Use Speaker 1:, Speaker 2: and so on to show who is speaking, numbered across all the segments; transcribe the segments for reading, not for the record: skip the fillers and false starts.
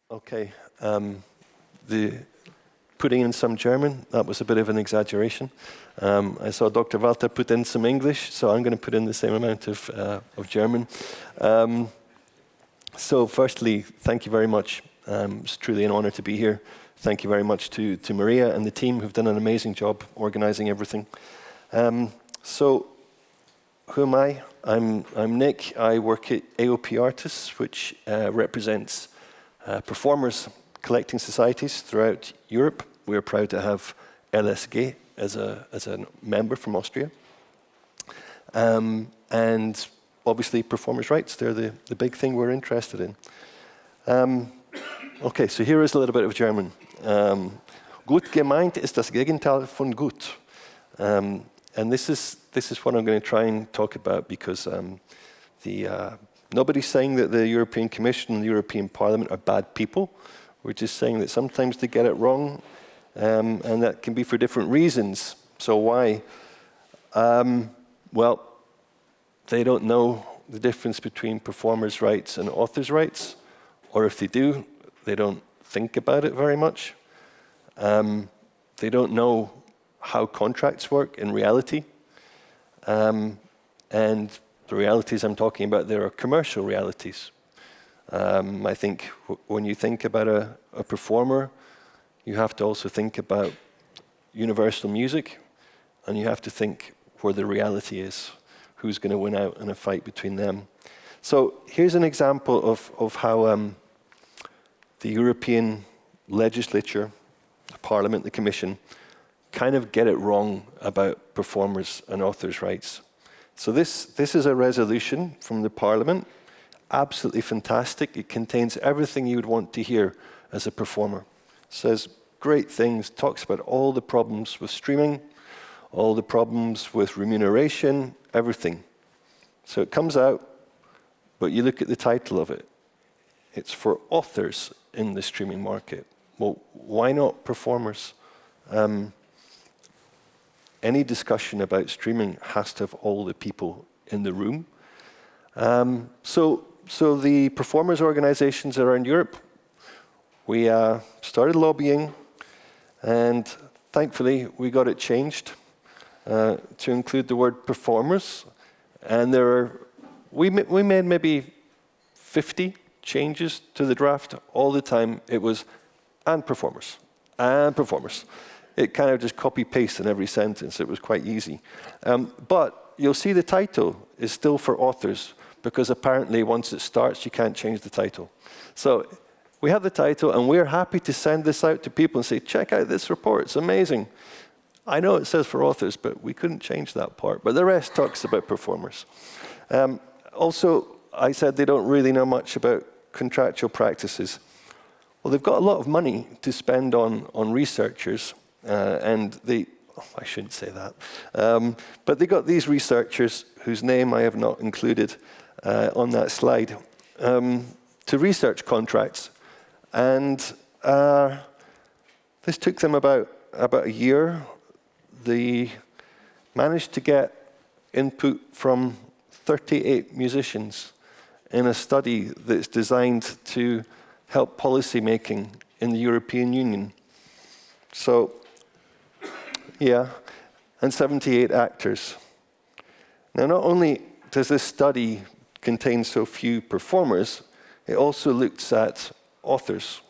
Speaker 1: Okay, the putting in some German, that was a bit of an exaggeration. I saw Dr. Walter put in some English, so I'm going to put in the same amount of German. So firstly, thank you very much. It's truly an honor to be here. Thank you very much to Maria and the team who've done an amazing job organizing everything. So who am I? I'm Nick. I work at AOP Artists, which represents performers collecting societies throughout Europe. We're proud to have LSG as a member from Austria. And obviously performers' rights, they're the big thing we're interested in. Okay, so here is a little bit of German. Gut gemeint ist das Gegenteil von gut. And this is what I'm going to try and talk about, because nobody's saying that the European Commission and the European Parliament are bad people. We're just saying that sometimes they get it wrong, and that can be for different reasons. So why? Well, they don't know the difference between performers' rights and authors' rights, or if they do, they don't think about it very much. They don't know how contracts work in reality. And the realities I'm talking about there are commercial realities. I think when you think about a performer, you have to also think about universal music, and you have to think where the reality is, who's going to win out in a fight between them. So here's an example of how the European legislature, the Parliament, the Commission, kind of get it wrong about performers' and authors' rights. So this is a resolution from the Parliament, absolutely fantastic. It contains everything you would want to hear as a performer. It says great things, talks about all the problems with streaming, all the problems with remuneration, everything. So it comes out, but you look at the title of it. It's for authors in the streaming market. Well, why not performers? Any discussion about streaming has to have all the people in the room. So the performers' organizations around Europe, we started lobbying, and thankfully we got it changed to include the word performers. And we made maybe 50 changes to the draft. All the time it was and performers, and performers. It kind of just copy-paste in every sentence. It was quite easy. But you'll see the title is still for authors, because apparently once it starts, you can't change the title. So we have the title, and we're happy to send this out to people and say, check out this report, it's amazing. I know it says for authors, but we couldn't change that part. But the rest talks about performers. Also, I said they don't really know much about contractual practices. Well, they've got a lot of money to spend on researchers, and I shouldn't say that, but they got these researchers whose name I have not included on that slide, to research contracts, and this took them about a year. They managed to get input from 38 musicians in a study that's designed to help policy making in the European Union. So, yeah, and 78 actors. Now, not only does this study contain so few performers, it also looks at authors.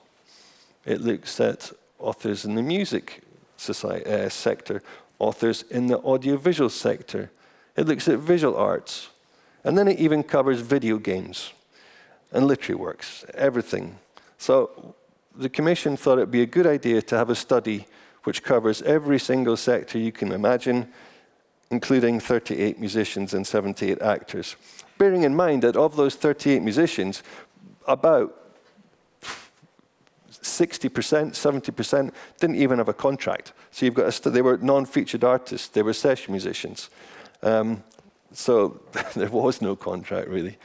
Speaker 1: It looks at authors in the music sector, authors in the audiovisual sector. It looks at visual arts. And then it even covers video games and literary works, everything. So the Commission thought it'd be a good idea to have a study which covers every single sector you can imagine, including 38 musicians and 78 actors. Bearing in mind that of those 38 musicians, about 60%, 70% didn't even have a contract. So you've got they were non-featured artists, they were session musicians. So there was no contract, really.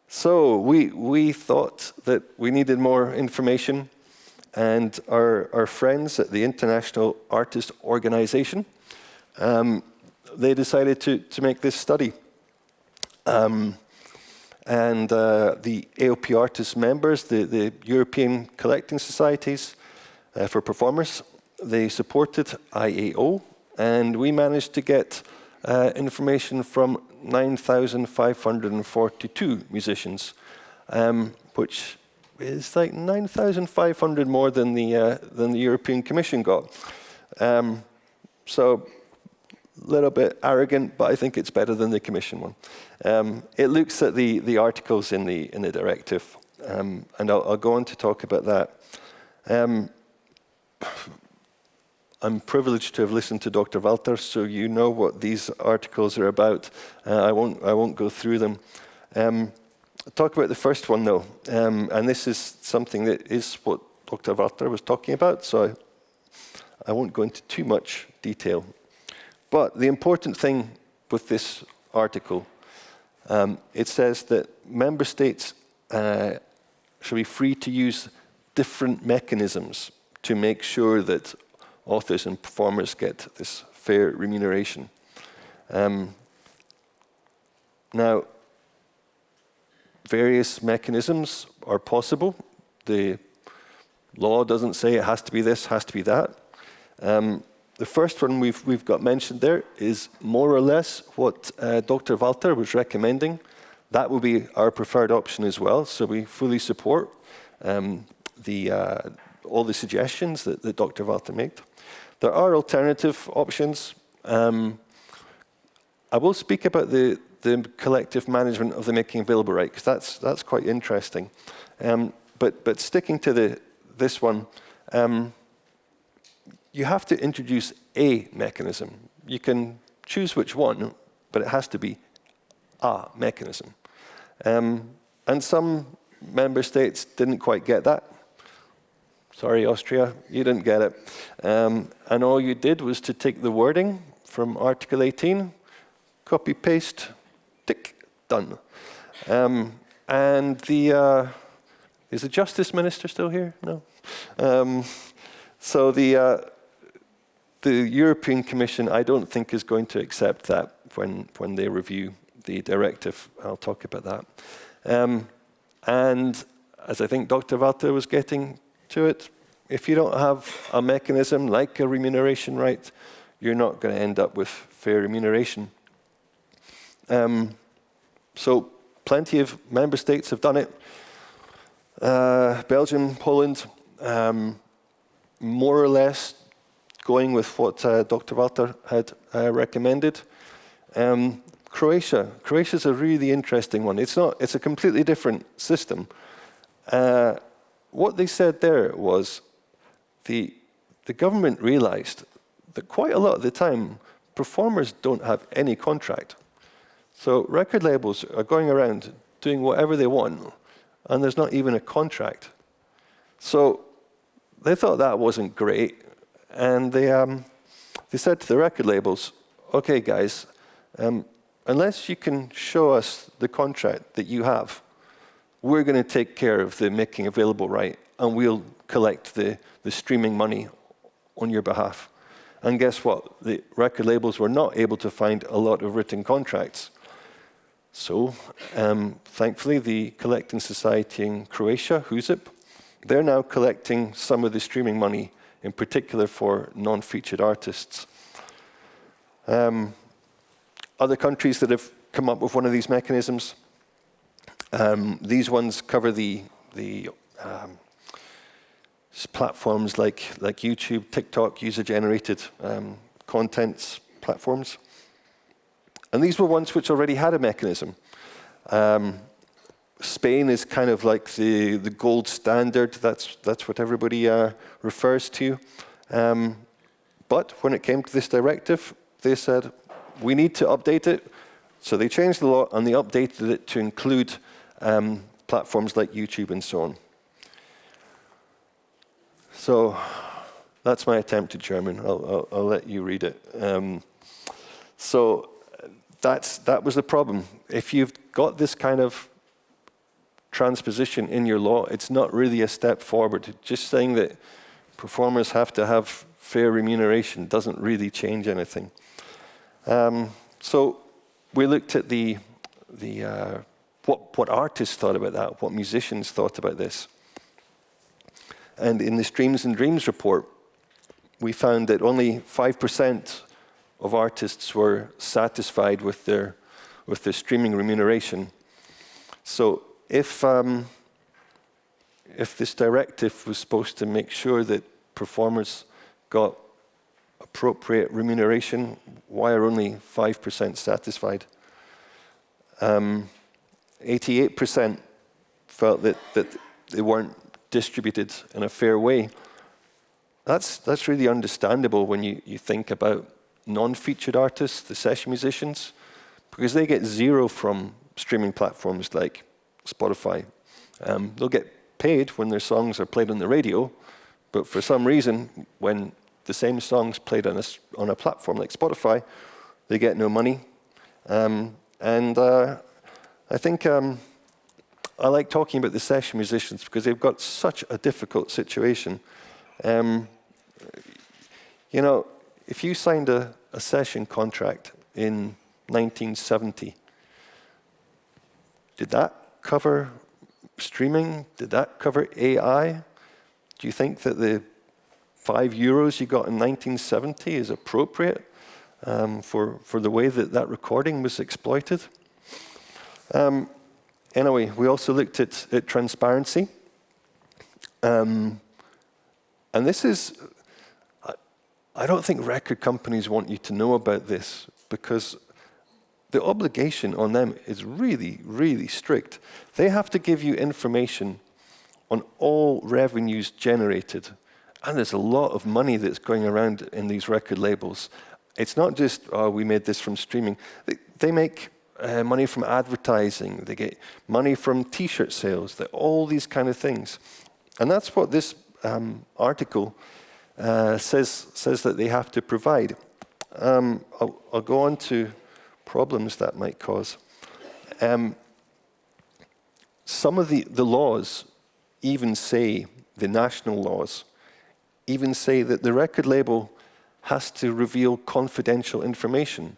Speaker 1: So we thought that we needed more information, and our friends at the International Artist Organization, they decided to make this study. and the AOP artist members, the European collecting societies for performers, they supported IAO, and we managed to get information from 9,542 musicians, which is like 9,500 more than the European Commission got. So a little bit arrogant, but I think it's better than the Commission one. It looks at the articles in the directive, and I'll go on to talk about that. I'm privileged to have listened to Dr. Walter, so you know what these articles are about. I won't go through them. I'll talk about the first one though, and this is something that is what Dr. Walter was talking about, so I won't go into too much detail. But the important thing with this article, it says that member states should be free to use different mechanisms to make sure that authors and performers get this fair remuneration. Now, various mechanisms are possible. The law doesn't say it has to be this, has to be that. The first one we've got mentioned there is more or less what Dr. Walter was recommending. That will be our preferred option as well, so we fully support all the suggestions that Dr. Walter made. There are alternative options. I will speak about the collective management of the making available right, because that's quite interesting. But sticking to this one, you have to introduce a mechanism. You can choose which one, but it has to be a mechanism. And some member states didn't quite get that. Sorry, Austria, you didn't get it. And all you did was to take the wording from Article 18, copy, paste, tick, done. And is the Justice Minister still here? No. So the European Commission, I don't think, is going to accept that when they review the directive. I'll talk about that. And as I think Dr. Walter was getting to it, if you don't have a mechanism like a remuneration right, you're not going to end up with fair remuneration. So plenty of member states have done it. Belgium, Poland, more or less going with what Dr. Walter had recommended. Croatia's a really interesting one. It's a completely different system. What they said there was the government realized that quite a lot of the time, performers don't have any contract. So record labels are going around doing whatever they want, and there's not even a contract. So they thought that wasn't great, and they said to the record labels, okay guys, unless you can show us the contract that you have, we're going to take care of the making available right, and we'll collect the streaming money on your behalf. And guess what? The record labels were not able to find a lot of written contracts. So, thankfully, the collecting society in Croatia, HUZIP, they're now collecting some of the streaming money, in particular for non-featured artists. Other countries that have come up with one of these mechanisms, these ones cover the platforms like YouTube, TikTok, user-generated contents platforms. And these were ones which already had a mechanism. Spain is kind of like the gold standard. That's what everybody refers to. But when it came to this directive, they said, we need to update it. So they changed the law and they updated it to include platforms like YouTube and so on. So that's my attempt at German. I'll let you read it. So that was the problem. If you've got this kind of transposition in your law, it's not really a step forward. Just saying that performers have to have fair remuneration doesn't really change anything. So we looked at the what artists thought about that, what musicians thought about this. And in the Streams and Dreams report, we found that only 5% of artists were satisfied with their streaming remuneration. So if this directive was supposed to make sure that performers got appropriate remuneration, why are only 5% satisfied? 88% felt that they weren't distributed in a fair way. That's really understandable when you think about non-featured artists, the session musicians, because they get zero from streaming platforms like Spotify. They'll get paid when their songs are played on the radio, but for some reason, when the same song's played on a platform like Spotify, they get no money. I think I like talking about the session musicians because they've got such a difficult situation. You know, if you signed a session contract in 1970, did that cover streaming? Did that cover AI? Do you think that the €5 you got in 1970 is appropriate for the way that recording was exploited? Anyway, we also looked at transparency. And this is, I don't think record companies want you to know about this because the obligation on them is really, really strict. They have to give you information on all revenues generated. And there's a lot of money that's going around in these record labels. It's not just, oh, we made this from streaming. They make money from advertising. They get money from T-shirt sales, all these kind of things. And that's what this article says that they have to provide. I'll go on to problems that might cause. Some of the laws even say, the national laws, even say that the record label has to reveal confidential information.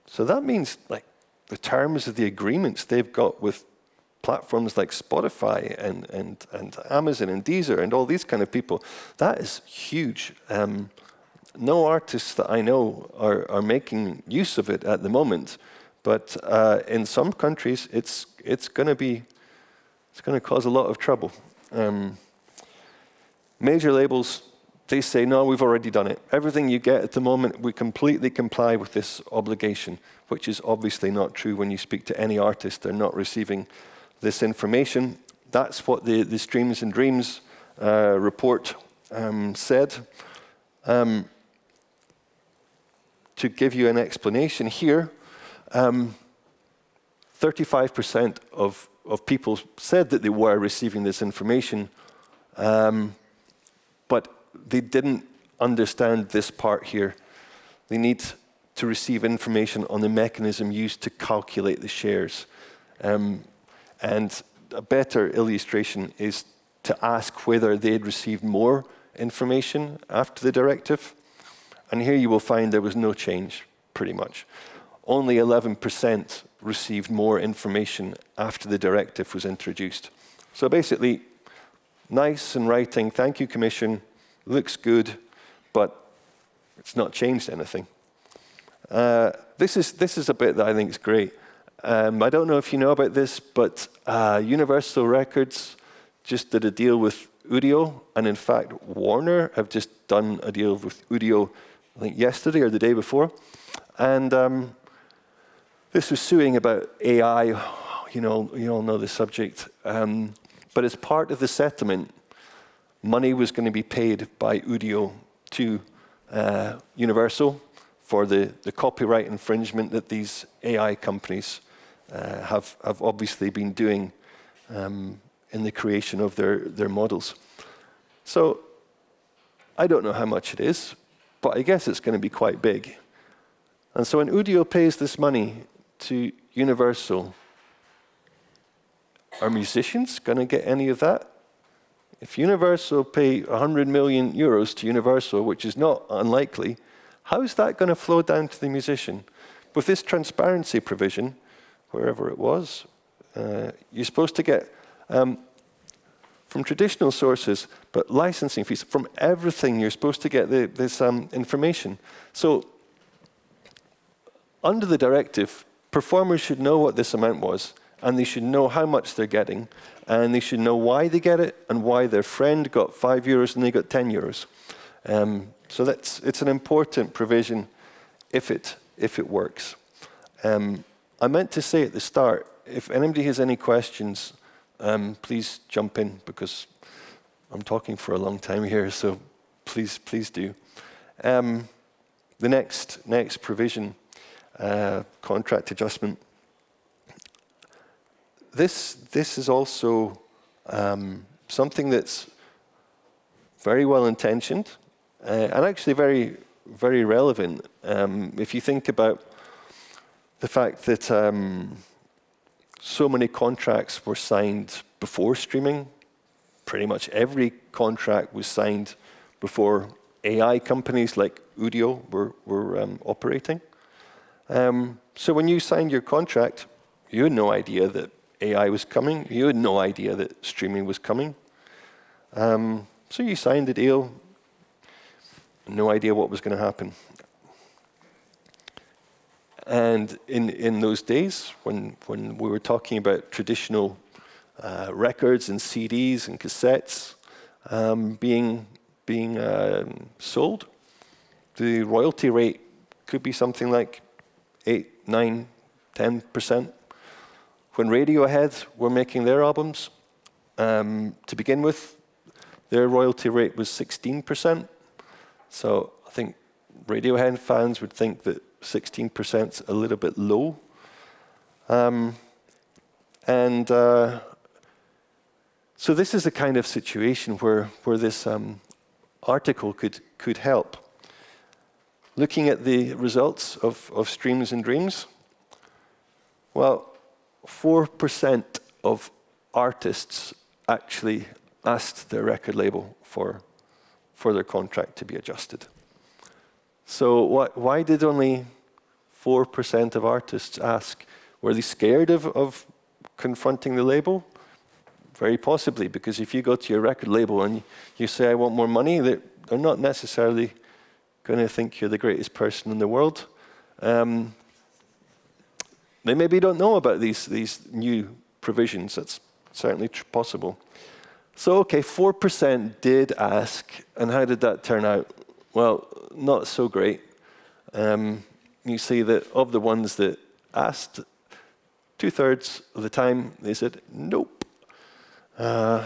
Speaker 1: So that means like the terms of the agreements they've got with platforms like Spotify and Amazon and Deezer and all these kind of people, that is huge. No artists that I know are making use of it at the moment, but in some countries it's going to cause a lot of trouble. Major labels, they say, no, we've already done it. Everything you get at the moment, we completely comply with this obligation, which is obviously not true when you speak to any artist. They're not receiving this information. That's what the Streams and Dreams report said. To give you an explanation here, 35% of people said that they were receiving this information, but they didn't understand this part here. They need to receive information on the mechanism used to calculate the shares. And a better illustration is to ask whether they had received more information after the directive. And here you will find there was no change, pretty much. Only 11% received more information after the directive was introduced. So basically, nice and writing, thank you, Commission, looks good, but it's not changed anything. This is a bit that I think is great. I don't know if you know about this, but Universal Records just did a deal with Udio, and in fact, Warner have just done a deal with Udio, I think yesterday or the day before. And this was suing about AI. You all know the subject. But as part of the settlement, money was going to be paid by Udio to Universal for the copyright infringement that these AI companies have obviously been doing in the creation of their models. So I don't know how much it is, but I guess it's going to be quite big. And so when Udio pays this money to Universal, are musicians going to get any of that? If Universal pay 100 million euros to Universal, which is not unlikely, how is that going to flow down to the musician? With this transparency provision, wherever it was, you're supposed to get from traditional sources, but licensing fees, from everything, you're supposed to get this information. So under the directive, performers should know what this amount was, and they should know how much they're getting, and they should know why they get it, and why their friend got €5 and they got €10. So it's an important provision if it works. I meant to say at the start, if anybody has any questions, please jump in, because I'm talking for a long time here, so please do. The next provision, contract adjustment. This is also something that's very well intentioned and actually very, very relevant. If you think about the fact that so many contracts were signed before streaming, pretty much every contract was signed before AI companies like Udio were operating. So when you signed your contract, you had no idea that AI was coming. You had no idea that streaming was coming. So you signed the deal, no idea what was going to happen. And in those days, when we were talking about traditional records and CDs and cassettes being sold, the royalty rate could be something like 8, 9, 10%. When Radiohead were making their albums, to begin with, their royalty rate was 16%. So I think Radiohead fans would think that 16% is a little bit low. So this is the kind of situation where this article could help. Looking at the results of Streams and Dreams, well, 4% of artists actually asked their record label for their contract to be adjusted. So why did only 4% of artists ask? Were they scared of confronting the label? Very possibly, because if you go to your record label and you say, I want more money, they're not necessarily going to think you're the greatest person in the world. They maybe don't know about these new provisions. That's certainly possible. So, okay, 4% did ask, and how did that turn out? Well, not so great. You see that of the ones that asked, 2/3 of the time they said nope. And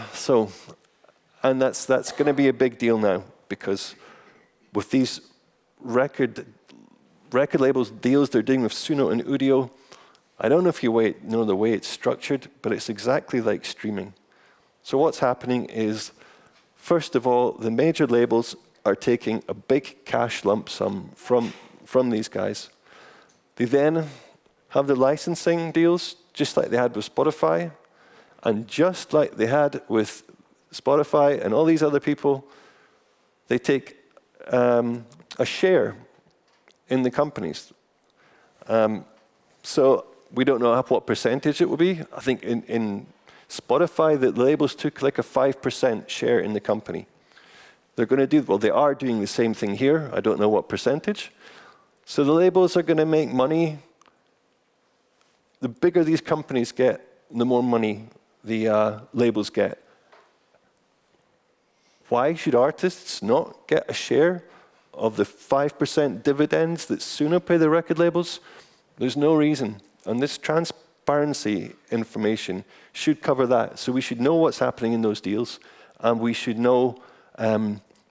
Speaker 1: that's going to be a big deal now, because with these record labels deals they're doing with Suno and Udio, I don't know if you know the way it's structured, but it's exactly like streaming. So what's happening is, first of all, the major labels are taking a big cash lump sum from these guys. They then have the licensing deals, just like they had with Spotify, and just like they had with Spotify and all these other people, they take a share in the companies. So we don't know what percentage it will be. I think in Spotify, the labels took like a 5% share in the company. They're going to they are doing the same thing here. I don't know what percentage. So the labels are going to make money. The bigger these companies get, the more money the labels get. Why should artists not get a share of the 5% dividends that Suno pay the record labels? There's no reason. And this transparency information should cover that. So we should know what's happening in those deals, and we should know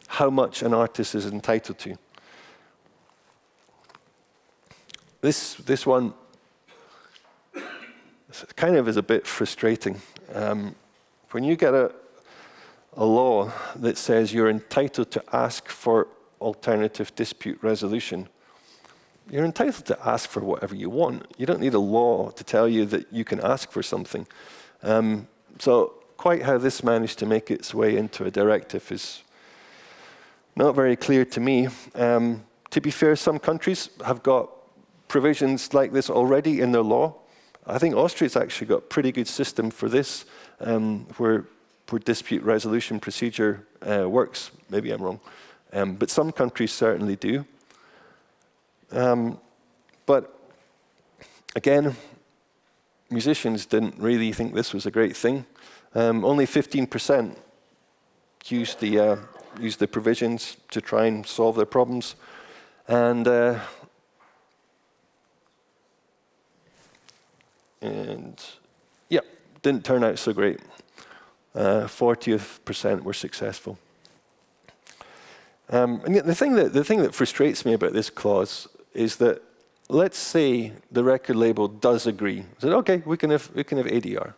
Speaker 1: how much an artist is entitled to. This one kind of is a bit frustrating. When you get a law that says you're entitled to ask for alternative dispute resolution, you're entitled to ask for whatever you want. You don't need a law to tell you that you can ask for something. So quite how this managed to make its way into a directive is not very clear to me. To be fair, some countries have got provisions like this already in their law. I think Austria's actually got a pretty good system for this, where dispute resolution procedure works. Maybe I'm wrong. But some countries certainly do. But again, musicians didn't really think this was a great thing. Only 15% used the provisions to try and solve their problems. And yeah, didn't turn out so great. 40% were successful. And yet the thing that frustrates me about this clause is that, let's say the record label does agree. Said, okay, we can have ADR.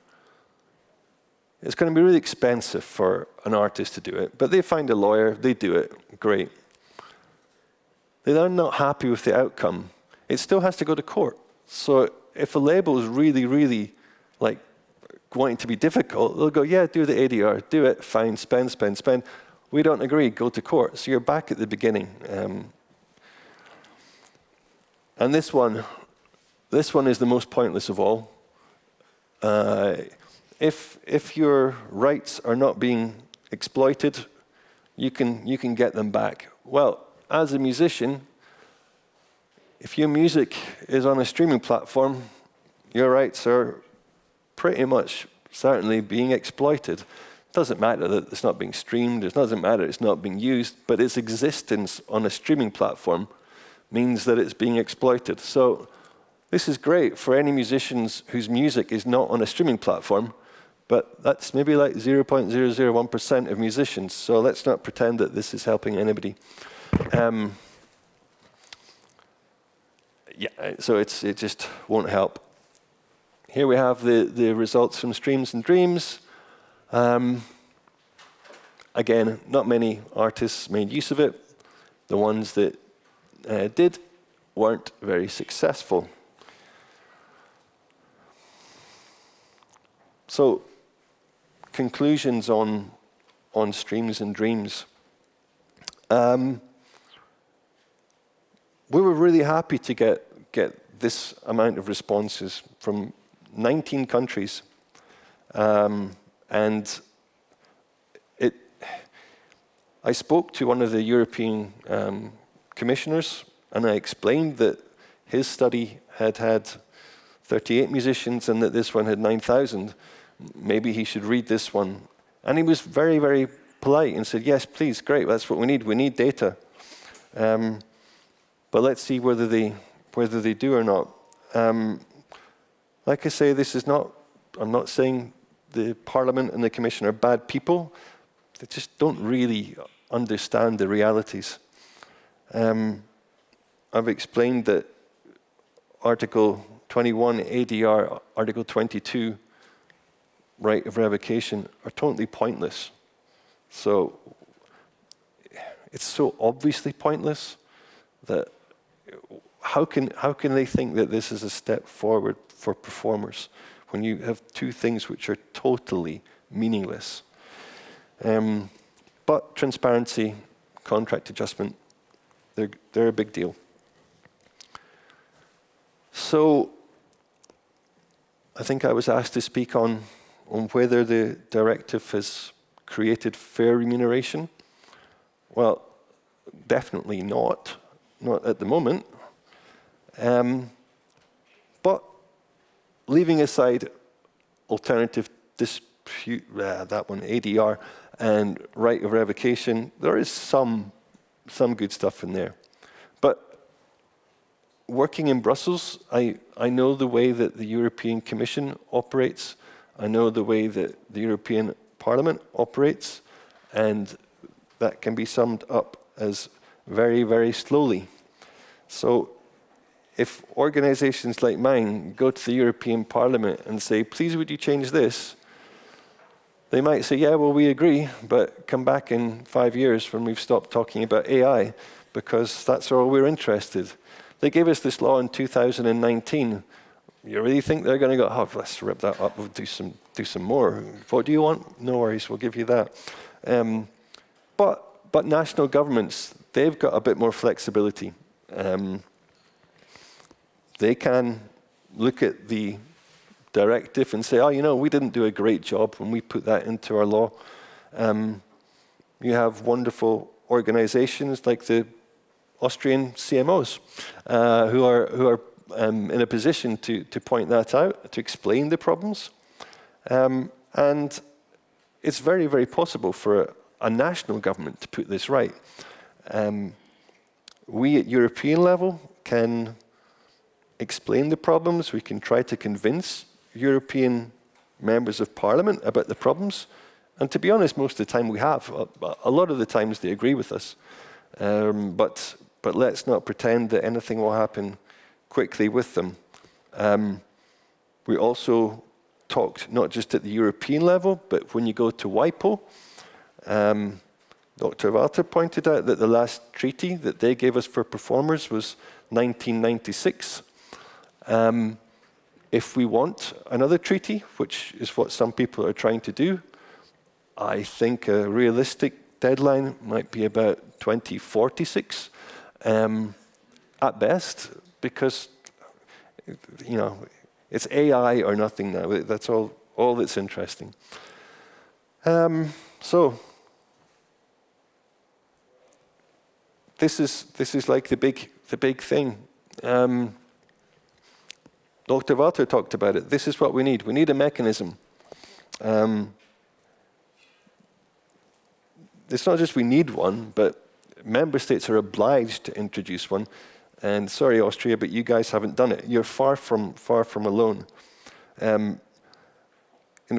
Speaker 1: It's going to be really expensive for an artist to do it, but they find a lawyer, they do it, great. They're not happy with the outcome. It still has to go to court. So if a label is really, really like wanting to be difficult, they'll go, yeah, do the ADR, do it, fine, spend. We don't agree, go to court. So you're back at the beginning. And this one is the most pointless of all. If your rights are not being exploited, you can get them back. Well, as a musician, if your music is on a streaming platform, your rights are pretty much certainly being exploited. It doesn't matter that it's not being streamed, it doesn't matter it's not being used, but its existence on a streaming platform means that it's being exploited. So this is great for any musicians whose music is not on a streaming platform, but that's maybe like 0.001% of musicians, so let's not pretend that this is helping anybody. Yeah, so it just won't help. Here we have the results from Streams and Dreams. Again, not many artists made use of it. The ones that did weren't very successful. So, conclusions on Streams and Dreams. We were really happy to get this amount of responses from 19 countries. And I spoke to one of the European commissioners, and I explained that his study had 38 musicians and that this one had 9,000. Maybe he should read this one. And he was very, very polite and said, yes, please, great, that's what we need. We need data. But let's see whether they do or not. Like I say, I'm not saying the Parliament and the Commission are bad people. They just don't really understand the realities. I've explained that Article 21 ADR, Article 22 right of revocation are totally pointless. So it's so obviously pointless that how can they think that this is a step forward for performers when you have two things which are totally meaningless? But transparency, contract adjustment, they're a big deal. So I think I was asked to speak on whether the directive has created fair remuneration. Well, definitely not at the moment. But leaving aside alternative dispute, that one, ADR, and right of revocation, there is some good stuff in there. But working in Brussels, I know the way that the European Commission operates. I know the way that the European Parliament operates, and that can be summed up as very, very slowly. So if organizations like mine go to the European Parliament and say, please would you change this? They might say, yeah, well, we agree, but come back in 5 years when we've stopped talking about AI, because that's all we're interested. They gave us this law in 2019. You really think they're going to go, oh, let's rip that up, we'll do some more. What do you want? No worries, we'll give you that. But national governments, they've got a bit more flexibility. They can look at the directive and say, oh, you know, we didn't do a great job when we put that into our law. You have wonderful organizations like the Austrian CMOs who are in a position to point that out, to explain the problems. And it's very, very possible for a national government to put this right. We at European level can explain the problems. We can try to convince European members of parliament about the problems. And to be honest, most of the time we have. A lot of the times they agree with us. But let's not pretend that anything will happen quickly with them. We also talked not just at the European level, but when you go to WIPO, Dr. Walter pointed out that the last treaty that they gave us for performers was 1996. If we want another treaty, which is what some people are trying to do, I think a realistic deadline might be about 2046 at best, because you know it's AI or nothing now. That's all that's interesting. So this is like the big thing. Dr. Walter talked about it. This is what we need. We need a mechanism. It's not just we need one, but member states are obliged to introduce one. And sorry, Austria, but you guys haven't done it. You're far from alone. In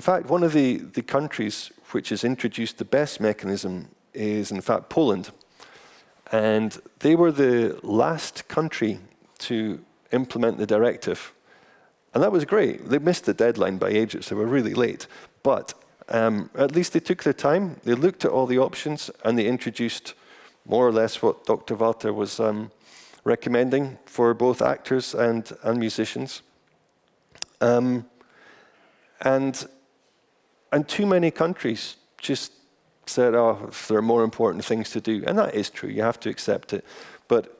Speaker 1: fact, one of the countries which has introduced the best mechanism is, in fact, Poland. And they were the last country to implement the directive. And that was great. They missed the deadline by ages. They were really late. But at least they took their time. They looked at all the options, and they introduced more or less what Dr. Walter was recommending for both actors and musicians. And too many countries just said, oh, there are more important things to do. And that is true. You have to accept it. But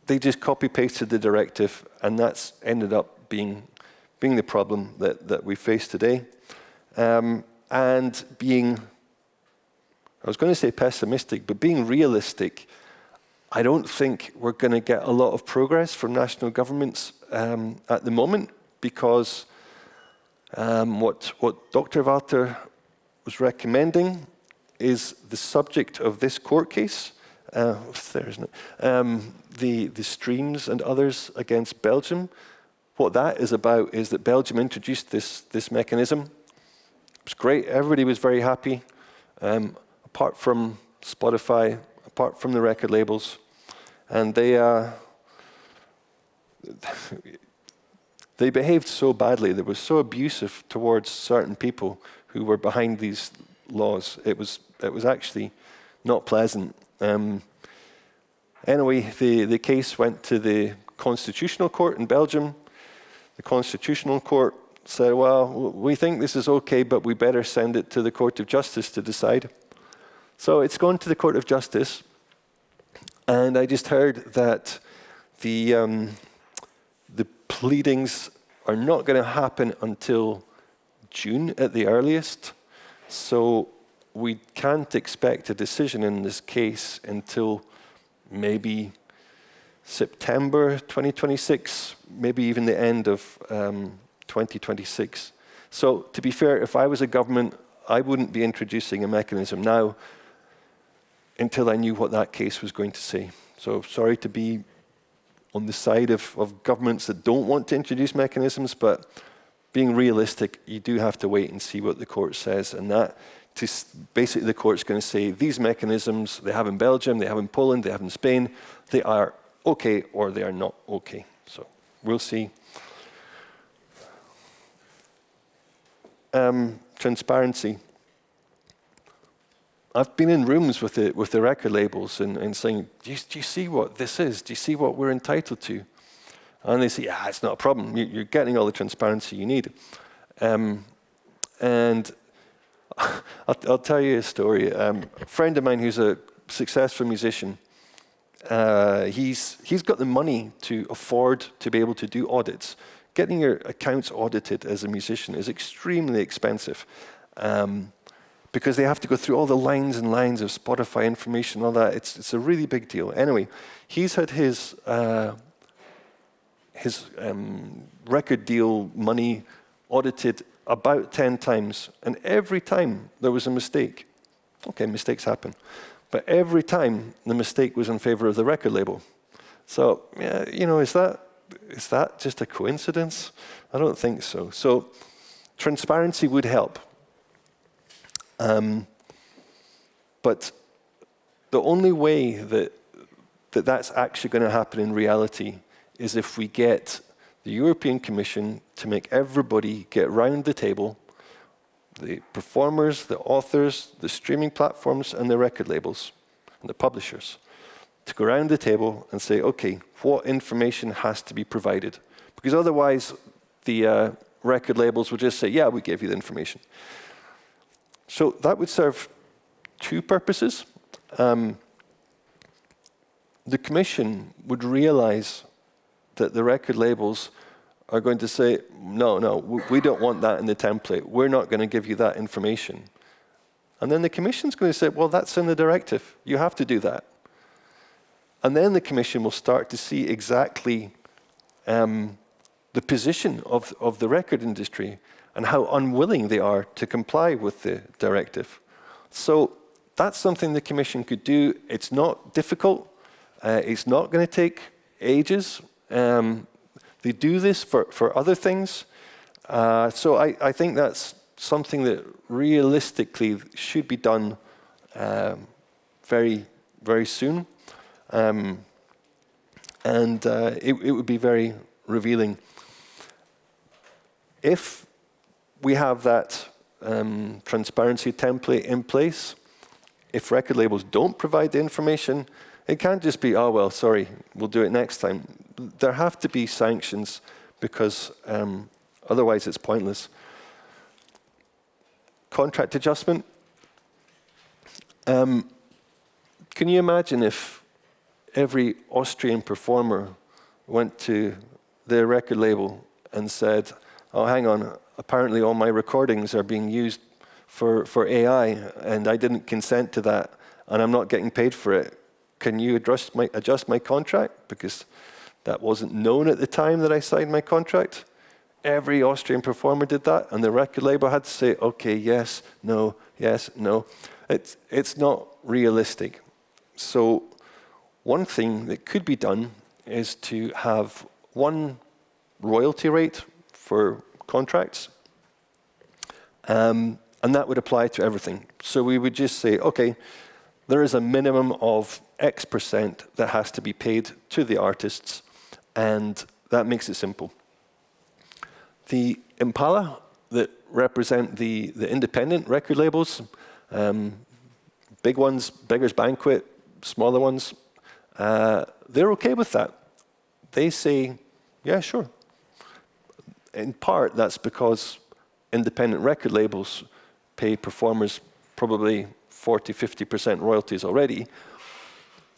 Speaker 1: they just copy-pasted the directive, and that's ended up being the problem that we face today. And being, I was going to say pessimistic, but being realistic, I don't think we're going to get a lot of progress from national governments at the moment, because what Dr. Walter was recommending is the subject of this court case. There, isn't it? The streams and others against Belgium. What that is about is that Belgium introduced this mechanism. It was great. Everybody was very happy, apart from Spotify, apart from the record labels, and they behaved so badly. They were so abusive towards certain people who were behind these laws. It was actually not pleasant. Anyway, the case went to the Constitutional Court in Belgium. The Constitutional Court said, well, we think this is okay, but we better send it to the Court of Justice to decide. So it's gone to the Court of Justice, and I just heard that the pleadings are not going to happen until June at the earliest. So we can't expect a decision in this case until maybe September 2026, maybe even the end of 2026. So to be fair, if I was a government, I wouldn't be introducing a mechanism now until I knew what that case was going to say. So sorry to be on the side of governments that don't want to introduce mechanisms, but being realistic, you do have to wait and see what the court says. And that, basically the court's going to say, these mechanisms, they have in Belgium, they have in Poland, they have in Spain, they are okay or they are not okay. So we'll see. Transparency. I've been in rooms with the record labels and saying, do you see what this is? Do you see what we're entitled to? And they say, yeah, it's not a problem. You're getting all the transparency you need. And I'll tell you a story. A friend of mine who's a successful musician, he's got the money to afford to be able to do audits, getting your accounts audited as a musician is extremely expensive because they have to go through all the lines and lines of Spotify information and all that. It's a really big deal. Anyway, he's had his record deal money audited about 10 times, and every time there was a mistake. Okay, mistakes happen. But every time the mistake was in favor of the record label. So, yeah, you know, is that just a coincidence? I don't think so. So transparency would help. But the only way that's actually going to happen in reality is if we get the European Commission to make everybody get round the table, the performers, the authors, the streaming platforms, and the record labels, and the publishers, to go around the table and say, okay, what information has to be provided? Because otherwise, the record labels will just say, yeah, we gave you the information. So that would serve two purposes. The Commission would realize that the record labels are going to say, no, we don't want that in the template. We're not going to give you that information. And then the Commission's going to say, well, that's in the directive. You have to do that. And then the Commission will start to see exactly the position of the record industry and how unwilling they are to comply with the directive. So that's something the Commission could do. It's not difficult. It's not going to take ages. They do this for other things. So I think that's something that realistically should be done very, very soon. And it would be very revealing. If we have that transparency template in place, if record labels don't provide the information, it can't just be, oh, well, sorry, we'll do it next time. There have to be sanctions because otherwise it's pointless. Contract adjustment. Can you imagine if every Austrian performer went to their record label and said, oh, hang on, apparently all my recordings are being used for AI and I didn't consent to that and I'm not getting paid for it. Can you adjust my contract? Because that wasn't known at the time that I signed my contract. Every Austrian performer did that, and the record label had to say, okay, yes, no, yes, no. It's not realistic. So one thing that could be done is to have one royalty rate for contracts, and that would apply to everything. So we would just say, okay, there is a minimum of X% that has to be paid to the artists, and that makes it simple. The Impala that represent the independent record labels, big ones, Beggars Banquet, smaller ones, they're okay with that. They say, yeah, sure. In part, that's because independent record labels pay performers probably 40, 50% royalties already.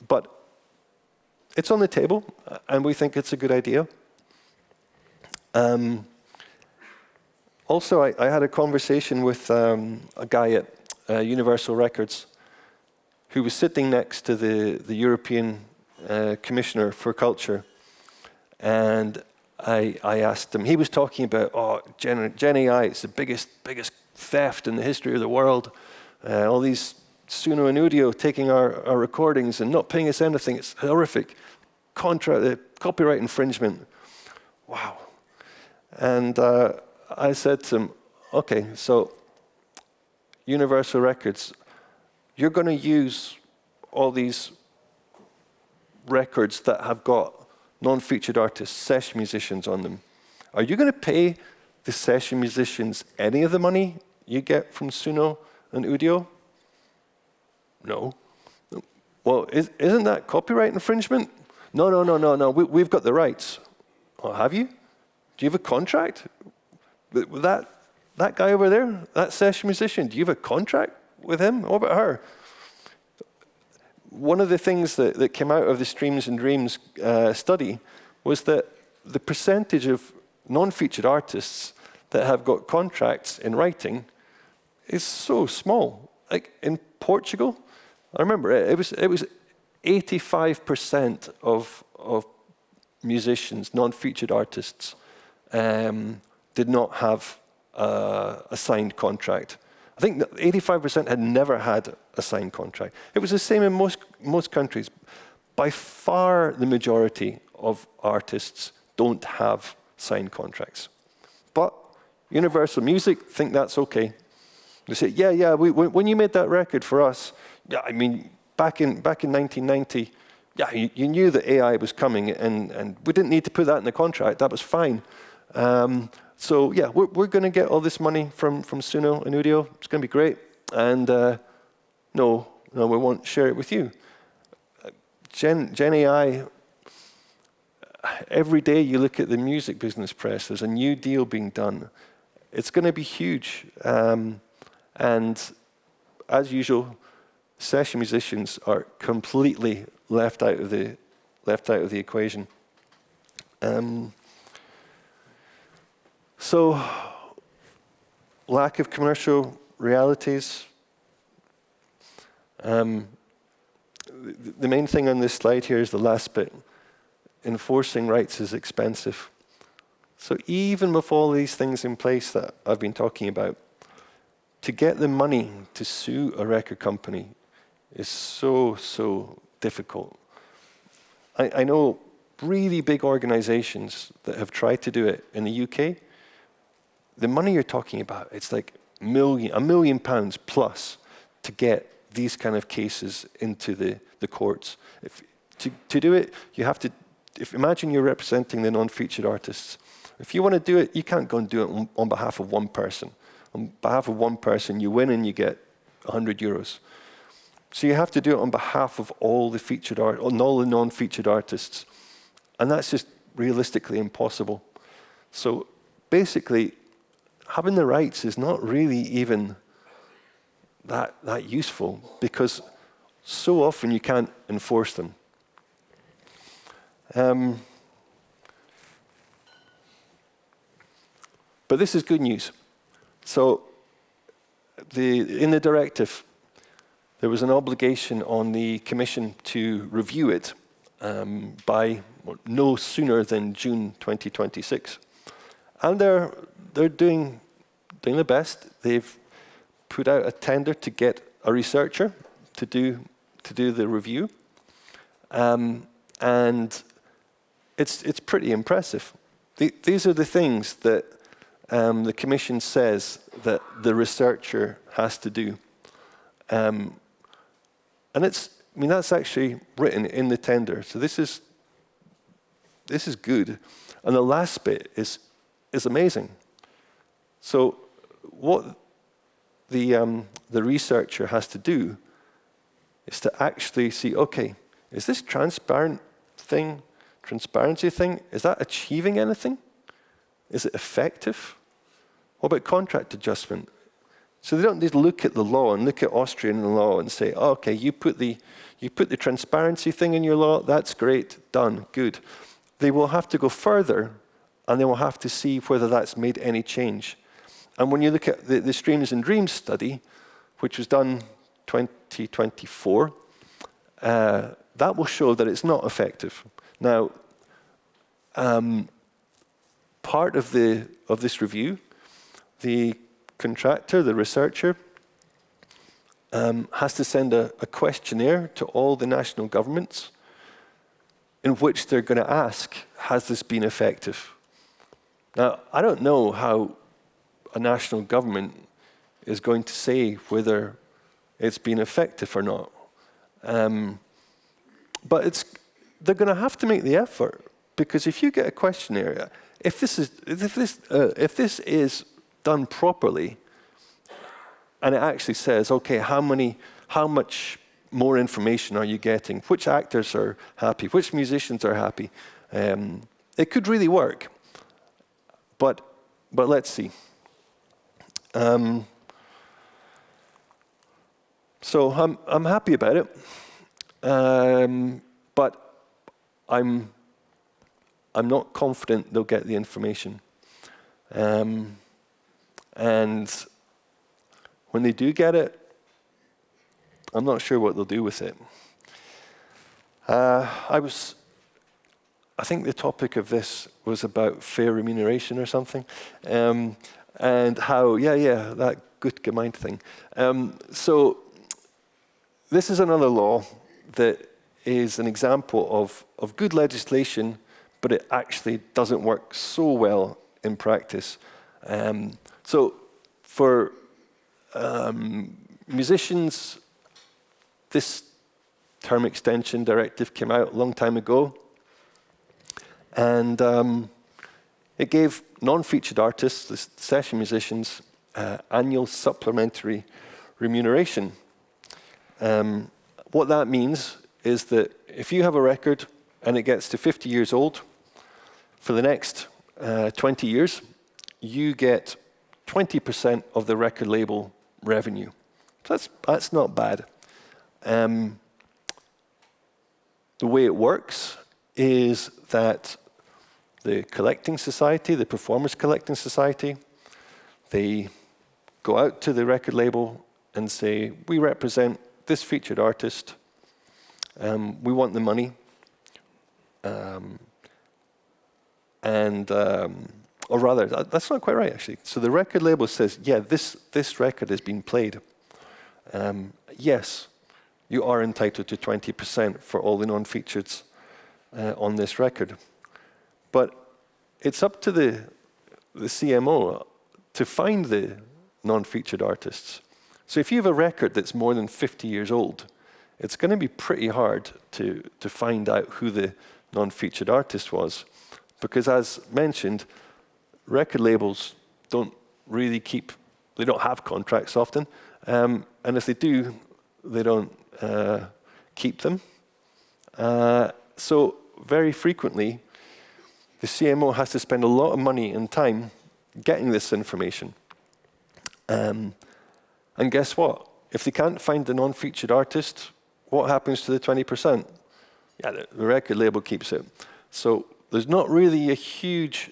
Speaker 1: But it's on the table, and we think it's a good idea. Also, I had a conversation with a guy at Universal Records who was sitting next to the European Commissioner for Culture. And I asked him, he was talking about, oh, Gen AI, it's the biggest theft in the history of the world. All these Suno and Udio taking our recordings and not paying us anything. It's horrific. Copyright infringement. Wow. And I said to him, okay, so Universal Records, you're going to use all these records that have got non-featured artists, session musicians on them. Are you going to pay the session musicians any of the money you get from Suno and Udio? No. Well, isn't that copyright infringement? No. We've got the rights. Oh, have you? Do you have a contract? With that guy over there, that session musician, do you have a contract with him? What about her? One of the things that came out of the Streams and Dreams study was that the percentage of non-featured artists that have got contracts in writing is so small. Like in Portugal, I remember it was 85% of musicians, non-featured artists, did not have a signed contract. I think 85% had never had a signed contract. It was the same in most countries. By far, the majority of artists don't have signed contracts. But Universal Music think that's okay. They say, yeah, when you made that record for us, yeah, I mean, back in 1990, yeah, you knew that AI was coming, and we didn't need to put that in the contract. That was fine. So yeah, we're going to get all this money from Suno and Udio. It's going to be great. And no, we won't share it with you. Gen AI, every day you look at the music business press, there's a new deal being done. It's going to be huge. And as usual, session musicians are completely left out of the equation. So, lack of commercial realities. The main thing on this slide here is the last bit. Enforcing rights is expensive. So even with all these things in place that I've been talking about, to get the money to sue a record company is so difficult. I know really big organizations that have tried to do it in the UK. The money you're talking about, it's like £1 million plus to get these kind of cases into the courts. To do it, you have to, imagine you're representing the non-featured artists. If you want to do it, you can't go and do it on behalf of one person. On behalf of one person, you win and you get €100. So you have to do it on behalf of all the featured art, on all the non-featured artists. And that's just realistically impossible. So basically, having the rights is not really even that useful, because so often you can't enforce them. But this is good news. So in the directive, there was an obligation on the Commission to review it by no sooner than June 2026. And they're doing their best. They've put out a tender to get a researcher to do the review. And it's pretty impressive. These are the things that the Commission says that the researcher has to do. And that's actually written in the tender. So this is good. And the last bit is amazing. So what the researcher has to do is to actually see, okay, is this transparency thing, is that achieving anything? Is it effective? What about contract adjustment? So they don't need to look at the law and look at Austrian law and say, oh, okay, you put the transparency thing in your law, that's great, done, good. They will have to go further, and they will have to see whether that's made any change. And when you look at the Streams and Dreams study, which was done 2024, that will show that it's not effective. Now, part of this review, the contractor, the researcher, has to send a questionnaire to all the national governments in which they're going to ask, has this been effective? Now, I don't know how a national government is going to say whether it's been effective or not. But they're going to have to make the effort, because if you get a questionnaire, if this is done properly, and it actually says, okay, how much more information are you getting? Which actors are happy? Which musicians are happy? It could really work, but let's see. So I'm happy about it, but I'm not confident they'll get the information.
Speaker 2: And when they do get it, I'm not sure what they'll do with it. I think the topic of this was about fair remuneration or something, and how, that good gemeint thing. So this is another law that is an example of good legislation, but it actually doesn't work so well in practice. So for musicians, this term extension directive came out a long time ago, and it gave non-featured artists, the session musicians, annual supplementary remuneration. What that means is that if you have a record and it gets to 50 years old, for the next 20 years, you get 20% of the record label revenue. So that's not bad. The way it works is that the collecting society, the Performers Collecting Society, they go out to the record label and say, we represent this featured artist, we want the money, or rather, that's not quite right actually. So the record label says, yeah, this record has been played. Yes, you are entitled to 20% for all the non-features on this record. But it's up to the CMO to find the non-featured artists. So if you have a record that's more than 50 years old, it's going to be pretty hard to find out who the non-featured artist was. Because as mentioned, record labels don't really they don't have contracts often. And if they do, they don't keep them. So very frequently, the CMO has to spend a lot of money and time getting this information. And guess what? If they can't find the non-featured artist, what happens to the 20%? Yeah, the record label keeps it. So there's not really a huge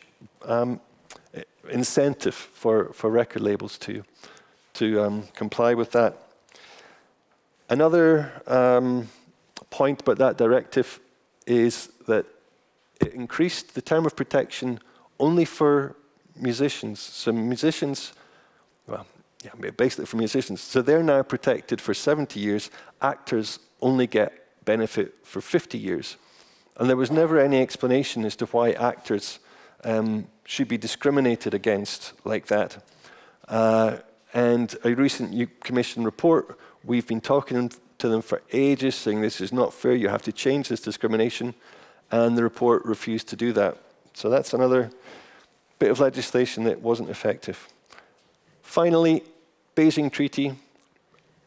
Speaker 2: incentive for record labels to comply with that. Another point about that directive is that it increased the term of protection only for musicians. So musicians, basically for musicians. So they're now protected for 70 years. Actors only get benefit for 50 years. And there was never any explanation as to why actors should be discriminated against like that. And a recent Commission report, we've been talking to them for ages, saying this is not fair, you have to change this discrimination, and the report refused to do that. So that's another bit of legislation that wasn't effective. Finally, Beijing Treaty.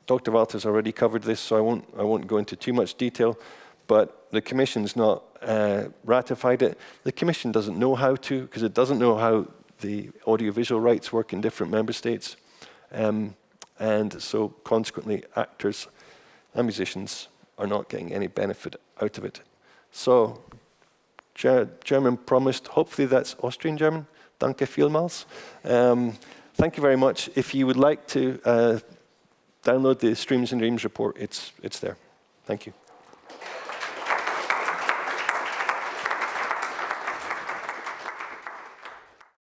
Speaker 2: Dr. Walter's already covered this, so I won't go into too much detail, but the Commission's not ratified it. The Commission doesn't know how to, because it doesn't know how the audiovisual rights work in different member states. And so consequently, actors and musicians are not getting any benefit out of it. So, German promised, hopefully that's Austrian German. Danke vielmals. Thank you very much. If you would like to download the Streams and Dreams report, it's there. Thank you.